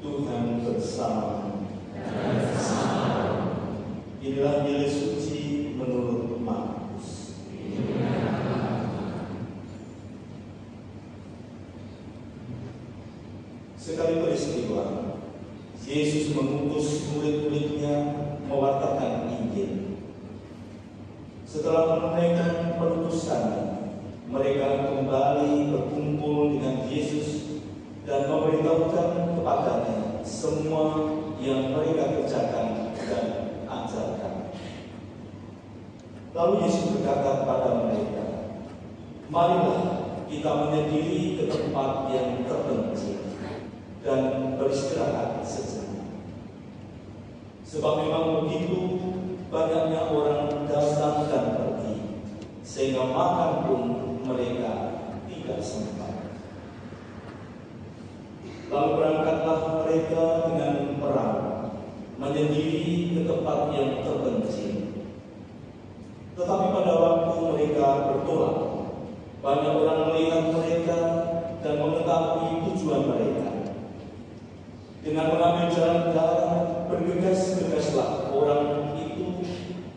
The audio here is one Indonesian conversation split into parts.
Tuhan bersama. Inilah nilai suci menurut Markus. Sekali peristiwa, Yesus mengutus murid-muridnya mewartakan Injil. Setelah menunaikan perutusannya, mereka kembali berkumpul dengan Yesus dan memberitahukan kepadanya semua yang mereka kerjakan dan ajarkan. Lalu Yesus berkata kepada mereka, "Marilah kita menyendiri ke tempat yang terpencil dan beristirahat sejenak. Sebab memang begitu banyaknya orang datang dan pergi, sehingga makan pun mereka tidak sempat." Lalu berangkatlah mereka dengan perahu, menyendiri ke tempat yang terpencil. Tetapi pada waktu mereka bertolak, banyak orang melihat mereka dan mengetahui tujuan mereka. Dengan mengambil jalan darat, bergegas-gegaslah orang itu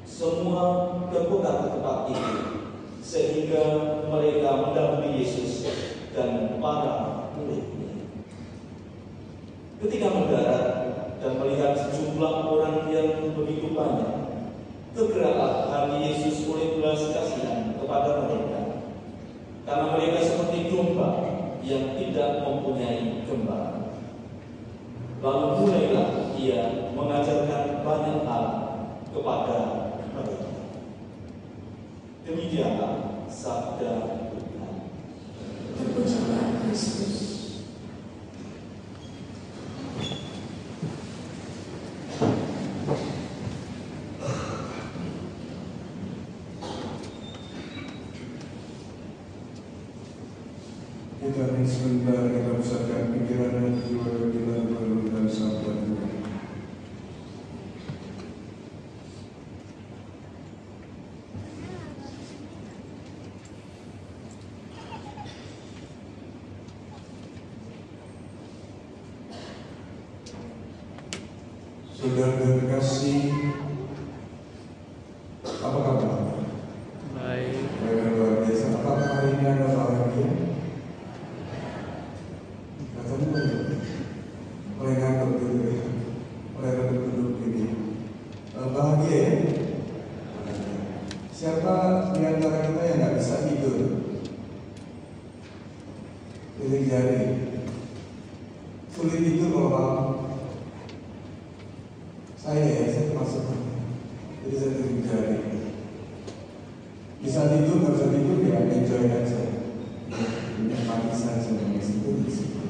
semua ke kota tempat itu, sehingga mereka mendahului Yesus dan para murid-Nya. Ketika mendarat dan melihat sejumlah orang yang begitu banyak, tergeraklah hati Yesus oleh belas kasihan kepada mereka, karena mereka seperti domba yang tidak mempunyai gembala. Lalu mulailah Dia mengajarkan banyak hal kepada mereka. Demikianlah sabda Tuhan. Terpujilah Kristus. Kita ini sebentar kita pusatkan pikiran dan jiwa kita dalam sabda Tuhan. Saudara terkasih, apa kabar? Baik. Baik, luar biasa. Apakah hari ini ada bahagia? Katanya mulai ngantuk dulu ya, mulai duduk ini. Bahagia ya? Siapa di antara kita yang nggak bisa tidur? Pilih jari. Sulit tidur kalau malam. Saya termasuk. Jadi saya pilih jari. Bisa tidur, nggak bisa tidur ya enjoy aja. Menikmati saja dengan situ di situ.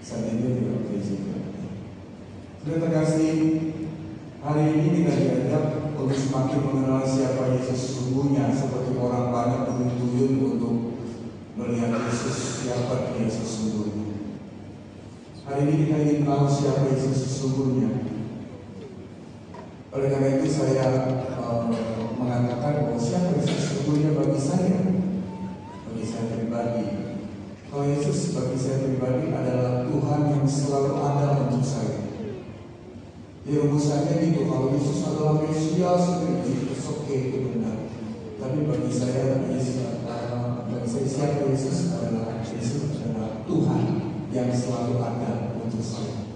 Saat ini juga oke juga. Sudah terkasih, hari ini kita diajak untuk semakin mengenal siapa Yesus sesungguhnya, seperti orang banyak tuyun untuk melihat Yesus, siapa Dia sesungguhnya. Hari ini kita ingin tahu siapa Yesus sesungguhnya. Oleh karena itu saya mengatakan bahwa siapa Yesus sesungguhnya bagi saya pribadi. Kalau Yesus bagi saya pribadi adalah Tuhan yang selalu ada untuk saya. Di rumusannya gitu, kalau Yesus adalah Mesias, itu oke, itu benar. Tapi bagi saya siapa Yesus adalah Tuhan yang selalu ada untuk saya.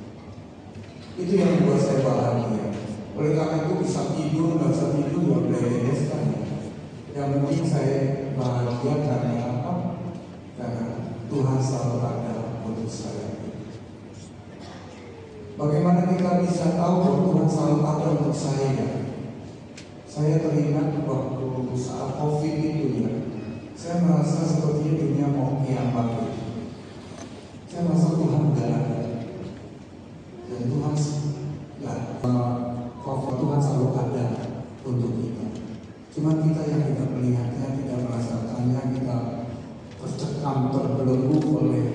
Itu yang membuat saya bahagia. Oleh karena itu bisa tidur, nggak bisa tidur, nggak boleh bereskan. Yang penting saya bahagia karena apa? Karena Tuhan selalu ada untuk saya. Bagaimana kita bisa tahu bahwa Tuhan selalu ada untuk saya? Saya teringat waktu saat COVID itu ya, saya merasa sepertinya dunia mau kiamat. Saya merasa Tuhan tidak ada, dan Tuhan Tuhan selalu ada untuk kita. Cuma kita yang tidak melihatnya, tidak merasakannya, kita tercekam, terbelenggu oleh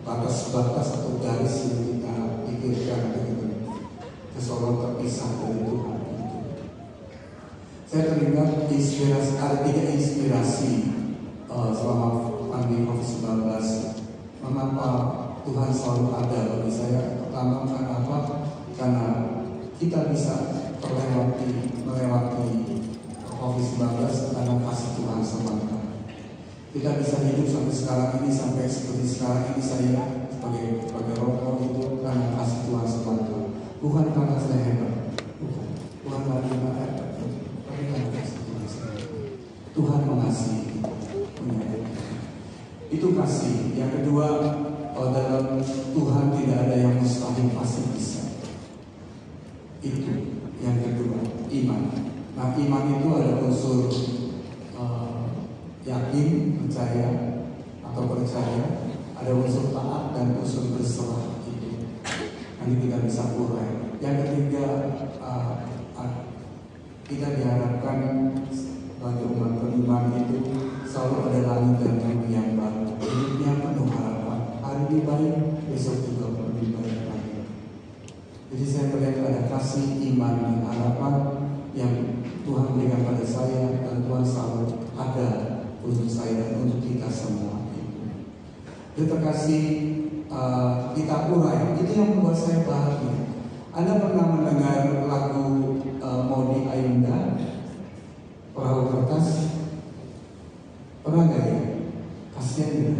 batas-batas atau garis yang kita pikirkan gitu, seolah terpisah dari Tuhan. Saya teringat ada tiga inspirasi selama pandemi COVID-19. Mengapa Tuhan selalu ada bagi saya. Pertama kenapa? Karena kita bisa melewati COVID-19 karena kasih Tuhan semata. Kita bisa hidup sampai sekarang ini, sampai seperti sekarang ini saya sebagai rokok itu karena kasih Tuhan semata. Bukan karena saya hebat, bukan karena saya hebat, tapi karena kasih Tuhan semata. Tuhan mengasihi, itu kasih. Yang kedua, dalam Tuhan tidak ada yang mustahil, pasti bisa. Itu yang kedua, iman. Nah, iman itu ada unsur yakin, percaya atau percaya, ada unsur taat dan unsur berserah. Itu nanti kita bisa urai. Yang ketiga, kita diharapkan bagi umat beriman itu selalu ada langit dan bumi yang baru, hidupnya penuh harapan. Hari ini baik, besok juga lebih baik lagi. Jadi saya melihat ada kasih, iman, dan harapan yang Tuhan berikan pada saya, dan Tuhan selalu ada untuk saya dan untuk kita semua. Jadi terkasih, kita urai, itu yang membuat saya bahagia. Anda pernah mendengar lagu Maudy Ayunda, Perahu Kertas? Pernah nggak ya? Kasian ya.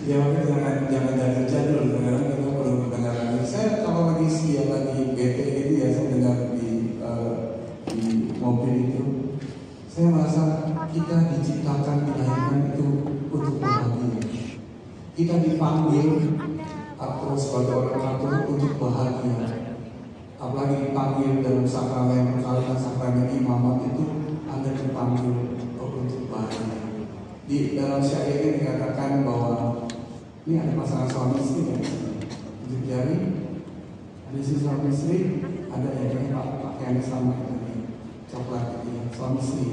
Ya makanya jangan dari jadul, kadang kita perlu mendengar lagi. Saya kalau lagi siang lagi bete gitu ya, saya dengar di mobil itu. Saya merasa kita diciptakan, dilahirkan itu untuk bahagia. Kita dipanggil atau sebagai orang Katolik untuk bahagia. Apalagi dipanggil dalam sakramen perkawinan, sakramen imamat itu Anda dipanggil untuk bahagia. Di dalam syair ini dikatakan bahwa ini ada pasangan suami istri ya, untuk jari ada si suami istri, ada yang pakaiannya sama ini coklat ini suami istri.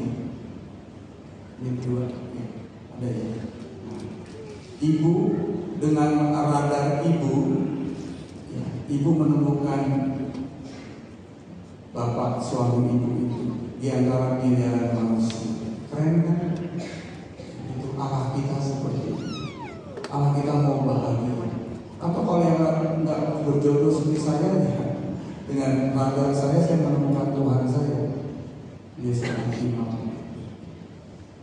Ini dua ya, ada ya. Nah, ibu dengan radar ibu, ya, ibu menemukan bapak suami ibu itu di antara miliaran manusia. Keren kan? Itu Allah kita seperti itu. Allah kita mau bahagia. Atau kalau yang nggak berjodoh seperti saya ya, dengan radar saya menemukan Tuhan saya. Dia sangat imam.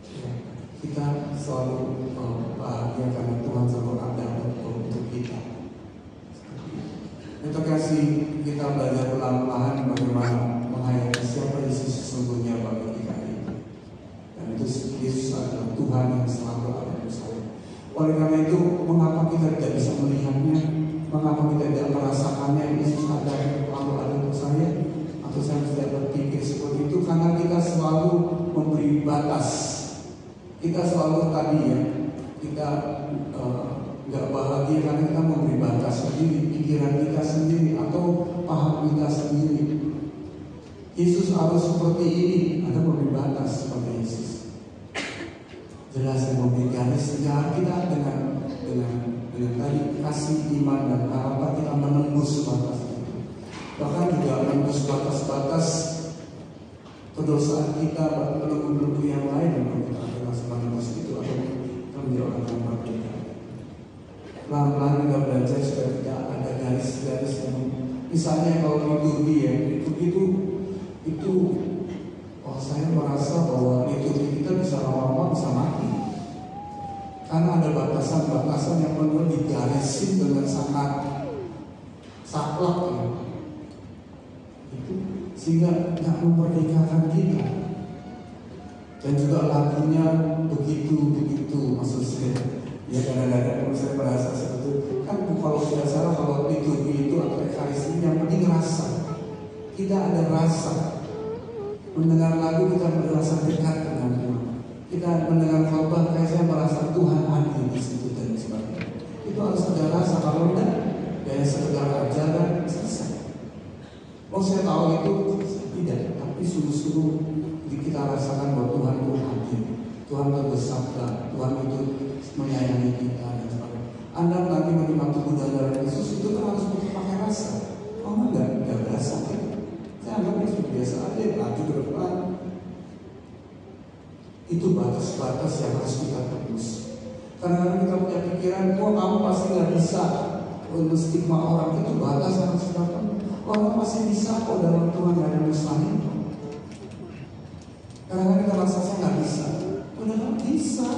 Ya, kita selalu bahagia karena Tuhan selalu ada untuk kita. Untuk kasih kita belajar pelan-pelan bagaimana menghayati siapa Yesus sesungguhnya bagi kita ini. Dan itu Yesus adalah Tuhan yang selalu ada untuk saya. Oleh karena itu, mengapa kita tidak bisa melihatnya? Mengapa kita tidak merasakannya? Yesus ada selalu ada untuk saya. Atau saya tidak berpikir seperti itu karena kita selalu memberi batas. Kita selalu tadi ya, kita nggak bahagia karena kita memberi batas sendiri, pikiran kita sendiri atau paham kita sendiri. Yesus harus seperti ini, ada memberi batas kepada Yesus. Jelas yang memberi garis sehingga kita dengan tadi kasih iman dan harapan kita menembus batas itu. Bahkan juga menembus batas-batas kedosaan kita, belenggu-belenggu yang lain yang kita adalah menembus itu atau menjadi orang yang berbeda. Pelan-pelan kita belajar supaya tidak ada garis-garis yang misalnya kalau liturgi ya, itu saya merasa bahwa liturgi kita bisa lama-lama bisa mati karena ada batasan-batasan yang perlu digarisin dengan sangat saklek ya. Itu sehingga tidak memerdekakan kita. Dan juga lagunya begitu maksud saya. Ya kadang-kadang saya merasa seperti itu. Kan kalau tidak salah kalau liturgi itu atau ekaristi yang penting rasa. Kita ada rasa. Mendengar lagu kita merasa dekat dengan Tuhan. Kita mendengar khotbah kayak saya merasa Tuhan hadir di situ dan sebagainya. Itu harus ada rasa, kalau tidak ya sekedar ajaran selesai. Oh saya tahu itu tidak, tapi sungguh-sungguh kita rasakan bahwa Tuhan itu hadir. Tuhan itu bersabda, Tuhan itu menyayangi kita dan sebagainya. Anda nanti menikmati tubuh dan darah Yesus itu kan harus pakai rasa. Oh enggak berasa kan? Saya anggap itu biasa aja, laju ke depan. Itu batas-batas yang harus kita tembus. Karena kita punya pikiran pikiran, kamu pasti nggak bisa. Stigma orang itu batas sama siapa. Orang pasti bisa kok dalam Tuhan, gak ada mustahil. Kadang-kadang kita rasa saya nggak bisa, padahal bisa.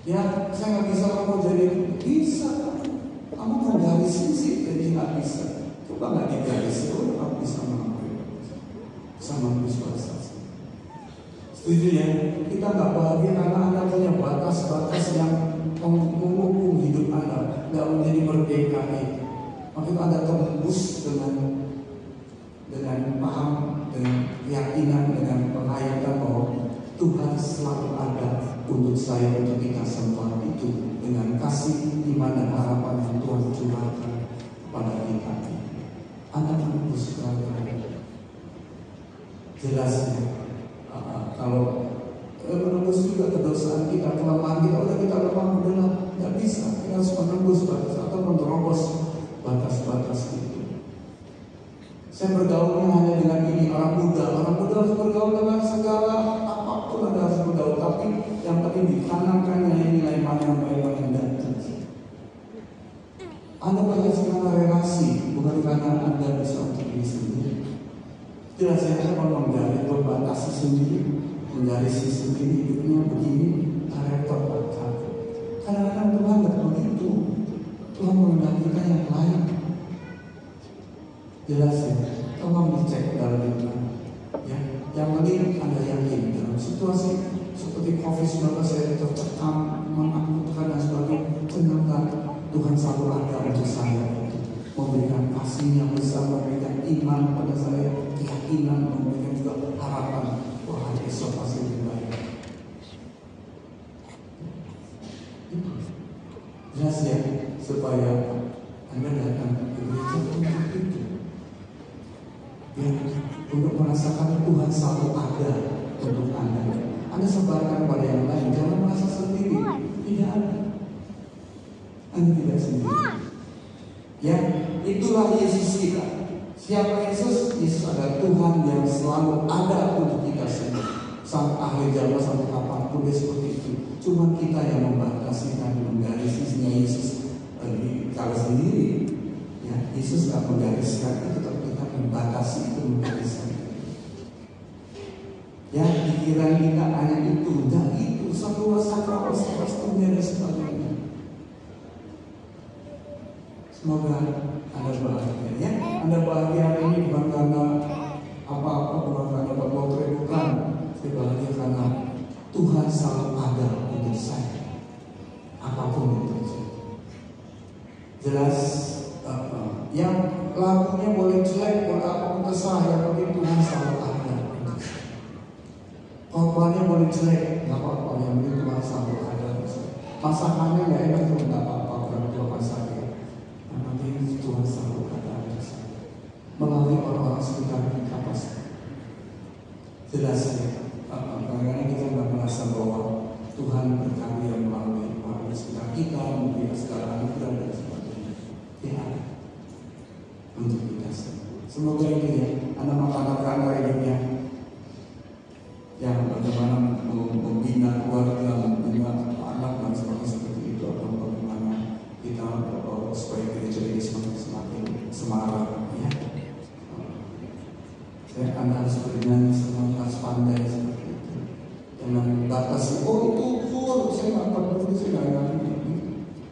Ya, saya nggak bisa, kamu jadi bisa. Kamu mau garisin sih, jadi nggak bisa. Coba nggak digarisin, kamu bisa melakukan, bisa memvisualisasi. Setuju ya? Kita nggak bahagia karena Anda punya batas-batas yang menghukum hidup Anda, nggak menjadi merdeka. Makin Anda tembus dengan paham, dengan keyakinan, dengan penghayatan bahwa Tuhan selalu ada untuk saya, untuk kita semua itu, dengan kasih, iman dan harapan yang Tuhan curahkan kepada kita. Anda tembus sekali. Jelasnya, kalau menembus juga kedosaan kita, kelemahan kita, udah kita lemah, udahlah, nggak bisa. Kita harus menembus batas atau menerobos batas-batas itu. Saya bergaulnya hanya dengan ini, orang muda harus bergaul dengan segala apapun Anda harus bergaul, tapi yang penting ditanamkan nilai-nilai mana yang baik yang datang. Anda berhasil karena relasi, bukan karena Anda bisa untuk diri sendiri. Jelas saya kalau menggali membatasi sendiri, menggaris sendiri hidupnya begini, repot banget. Kadang-kadang Tuhan nggak begitu. Tuhan mengendalikan yang lain. Jelas ya, tolong dicek dalam iman. Ya, yang penting Anda yakin dalam situasi seperti COVID-19 saya tercekam, menakutkan dan sebagainya. Ternyata Tuhan selalu ada untuk saya, memberikan kasih yang besar, memberikan iman pada saya, keyakinan, memberikan juga harapan bahwa hari esok pasti lebih baik. Jelas ya, supaya Anda datang ke gereja untuk itu. Ya, untuk merasakan Tuhan selalu ada untuk Anda. Anda sebarkan pada yang lain, jangan merasa sendiri. Tidak ada. Anda tidak sendiri. Ya, itulah Yesus kita. Siapa Yesus? Yesus adalah Tuhan yang selalu ada untuk kita semua. Sampai akhir zaman, sampai kapanpun dia seperti itu. Cuma kita yang membatasi dan menggarisnya. Yesus kalau sendiri, ya Yesus nggak menggariskan itu, tapi kita membatasi itu, menggariskan. Ya, pikiran kita hanya itu, dan itu satu sakral, dan sebagainya. Semoga Anda bahagia, ya. Anda bahagia hari ini bukan karena apa-apa, bukan karena berpotret, bukan. Saya bahagia karena Tuhan selalu ada untuk saya, apapun itu. Jelas, yang lagunya boleh jelek, boleh apapun kesah, yang penting Tuhan selalu ada. Korbannya boleh jelek, nggak apa-apa, yang penting Tuhan selalu ada. Masakannya nggak enak, itu nggak apa-apa, karena Tuhan sakit. Yang penting Tuhan selalu ada untuk saya. Melalui orang-orang sekitar kita pasti. Jelas ya, kadang-kadang kita nggak merasa bahwa Tuhan berkarya melalui orang sekitar kita, mungkin segala anugerah dan sebagainya. Ya, untuk kita semua. Semoga ini ya, Anda makan hidupnya, yang bagaimana membina keluarga, membina anak dan sebagainya seperti itu, atau bagaimana kita supaya gereja ini semakin semarak. Ya, Anda harus bernyanyi, semua harus pandai seperti itu. Jangan batasi, oh itu full, saya nggak peduli, saya nggak ngerti.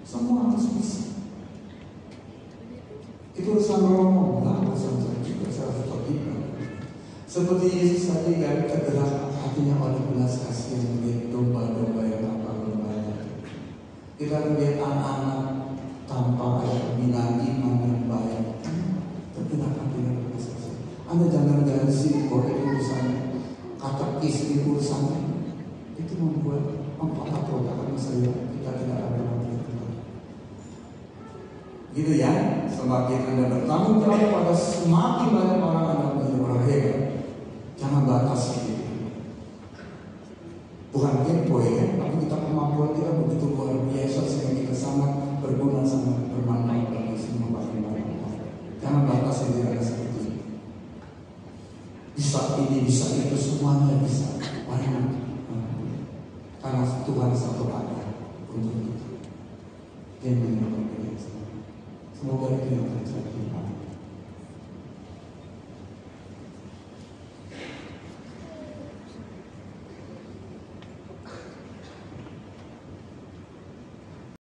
Semua harus bisa. Itu urusan Romo, bukan urusan saya juga, saya harus terlibat. Seperti Yesus tadi kan tergerak hatinya oleh belas kasihan melihat domba-domba yang tanpa gembala. Kita melihat anak-anak tanpa ada pembinaan iman yang baik, tergerak hatinya belas kasihan. Anda jangan garisi bahwa itu urusan katekis, itu urusannya. Itu membuat otak-otak saya kita tidak ada lagi. Gitu ya, semakin Anda bertanggung jawab pada semakin banyak orang Anda menjadi orang hebat. Jangan batasi diri. Bukan kepo ya, tapi kita kemampuan kita begitu luar biasa sehingga kita sangat berguna, sangat bermanfaat bagi semua bagian orang. Jangan batasi diri Anda seperti itu. Bisa ini, bisa itu, semuanya bisa. Banyak. Karena Tuhan satu ada. untuk kita. Dia menyerahkan kita semua. Semoga itu yang terjadi, Pak.